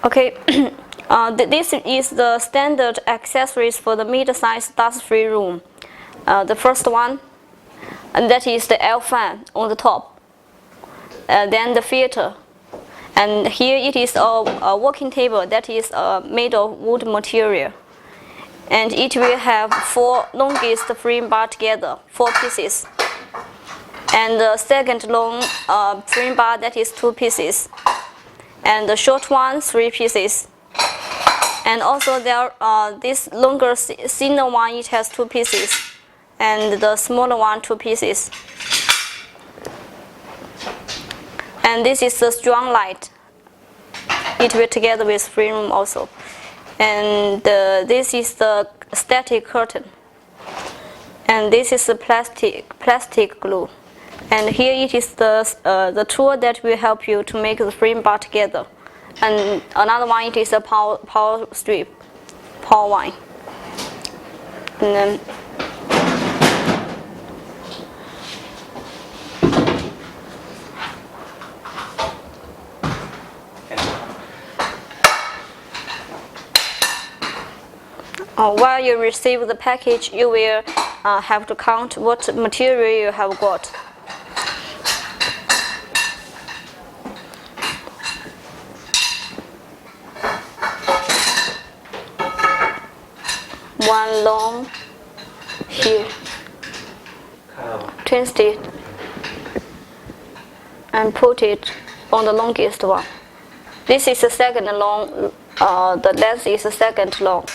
Okay, this is the standard accessories for the mid-size dust-free room. The first one, and that is the air fan on the top. Then the filter, and here it is a working table that is made of wood material. And it will have 4 longest frame bar together, 4 pieces. And the second long frame bar, that is 2 pieces. And the short one, 3 pieces. And also there this longer thinner one, it has 2 pieces. And the smaller one, 2 pieces. And this is the strong light. It will together with frame room also. And this is the static curtain. And this is the plastic glue. And here it is the tool that will help you to make the frame bar together. And another one, it is a power strip, power line. And then while you receive the package, you will have to count what material you have got. One long here, twist it and put it on the longest one. This is the second long, the length is the second long.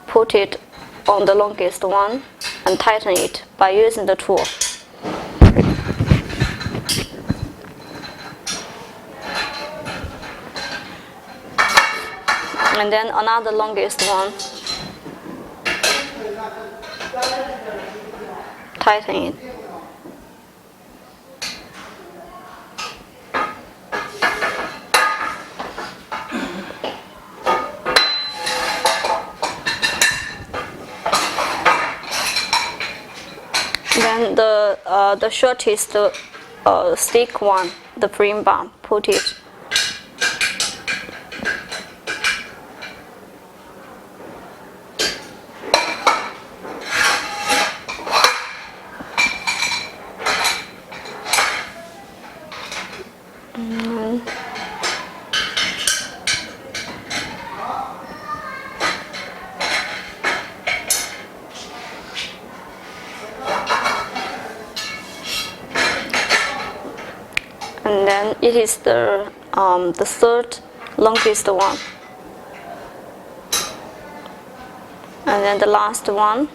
Put it on the longest one and tighten it by using the tool. And then another longest one. Tighten it. Then the shortest stick one, the frame bar, put it. And then it is the third longest one, and then the last one.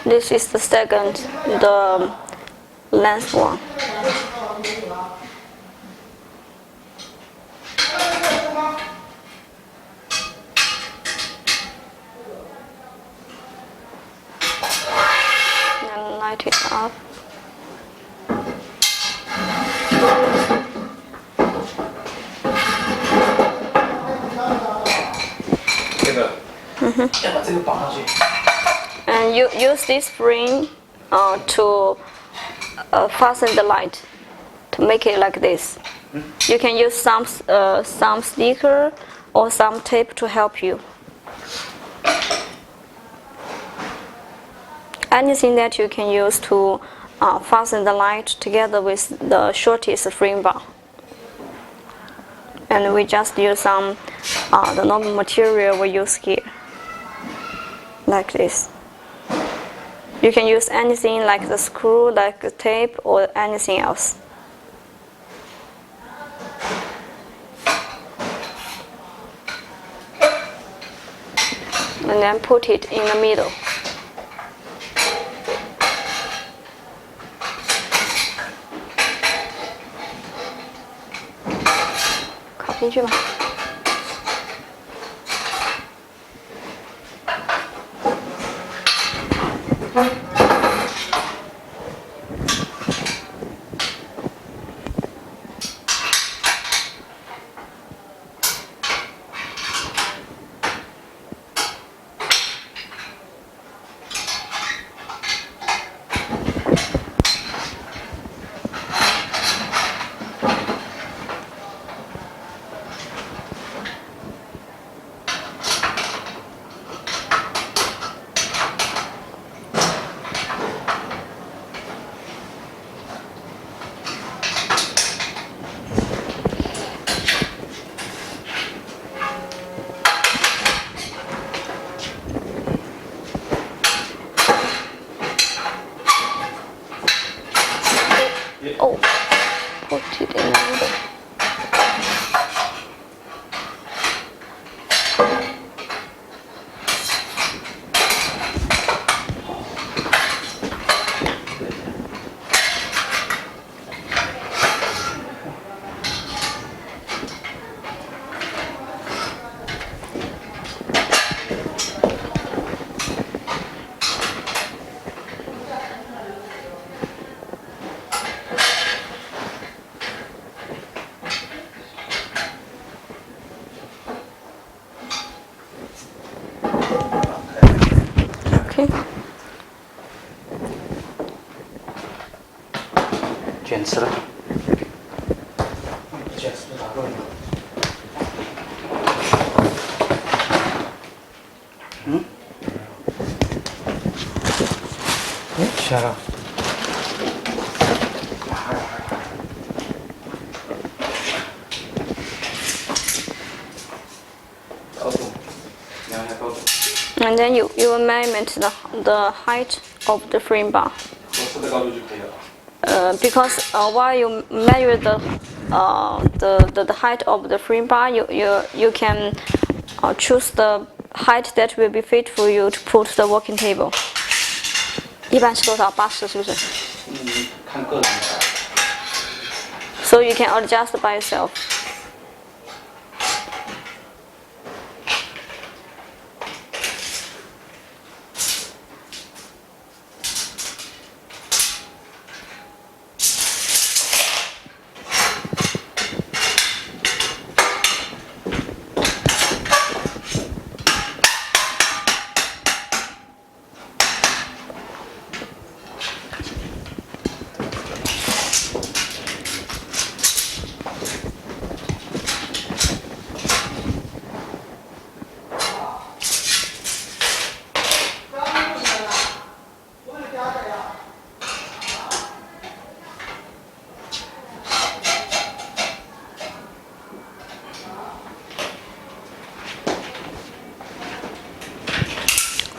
This is the second, the length one. And light it up. And you use this spring to fasten the light, to make it like this. You can use some sticker or some tape to help you. Anything that you can use to fasten the light together with the shortest frame bar. And we just use some the normal material we use here, like this. You can use anything like the screw, like the tape, or anything else. And then put it in the middle. Oh, put it in the middle. Okay. 卷尺了。卷尺打断了。哎，下了。高度，量一下高度。And then you will measure the height of the frame bar. 合适的高度就可以了。Because while you measure the height of the frame bar, you can choose the height that will be fit for you to put the working table. 一般是多少？80是不是？看个人。So you can adjust by yourself.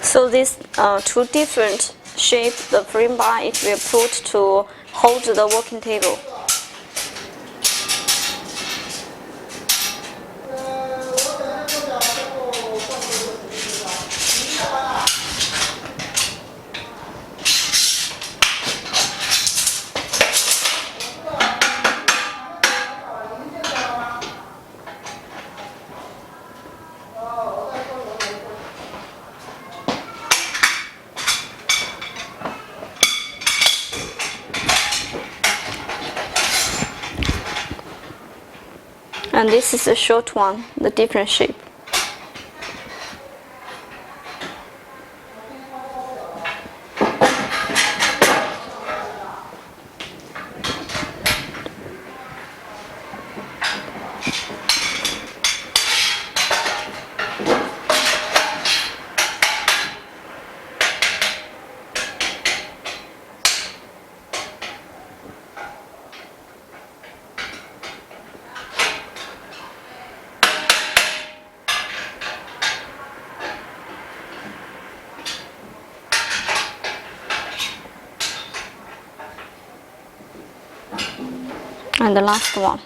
So these two different shapes, the frame bar it will put to hold the working table. And this is the short one, the different shape. And the last one.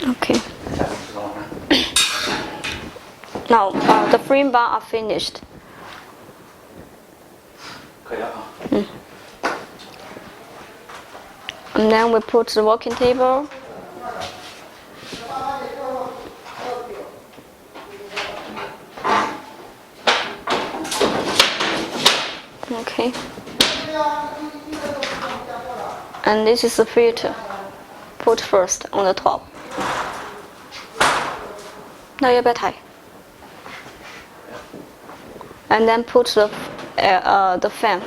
Okay. Now the frame bar are finished. 可以了啊。And then we put the working table. Okay. And this is the filter. Put first on the top. 那要不要抬？ And then put the fan.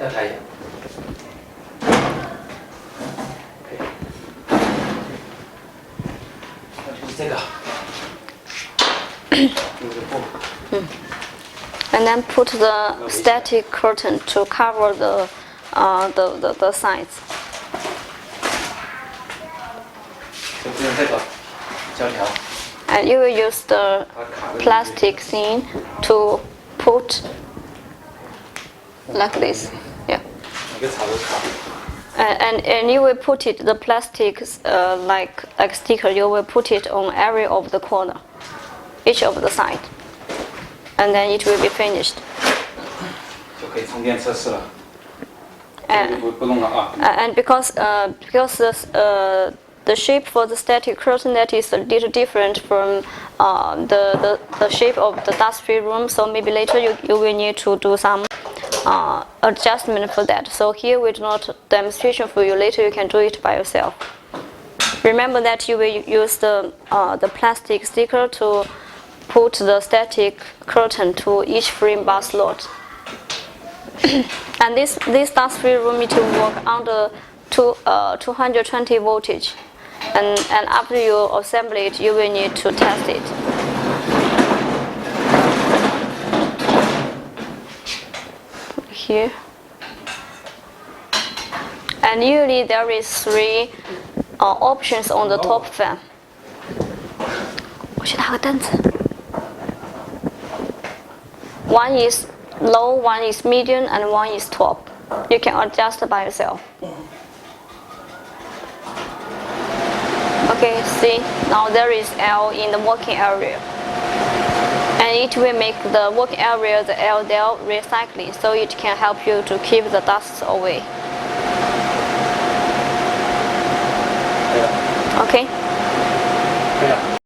再抬一下。可以。那就是这个。就是布。And then put the static curtain to cover the sides. 就是用这个胶条。 And you will use the plastic thing to put like this. Yeah. 每个槽都卡。 And you will put it the plastic like sticker. You will put it on every of the corner, each of the side, and then it will be finished. 就可以充电测试了。 And 不弄了啊。 and because the shape for the static curtain that is a little different from the shape of the dust-free room, so maybe later you will need to do some adjustment for that. So here we do not demonstration for you. Later you can do it by yourself. Remember that you will use the plastic sticker to put the static curtain to each frame bar slot. And this dust-free room it will work under 220 voltage. And after you assemble it, you will need to test it. Here. And usually there is 3 options on the top fan. 我去拿个凳子。One is low, one is medium, and one is top. You can adjust by yourself. Okay, see, now there is L in the working area. And it will make the working area the L there recycling, so it can help you to keep the dust away. Okay?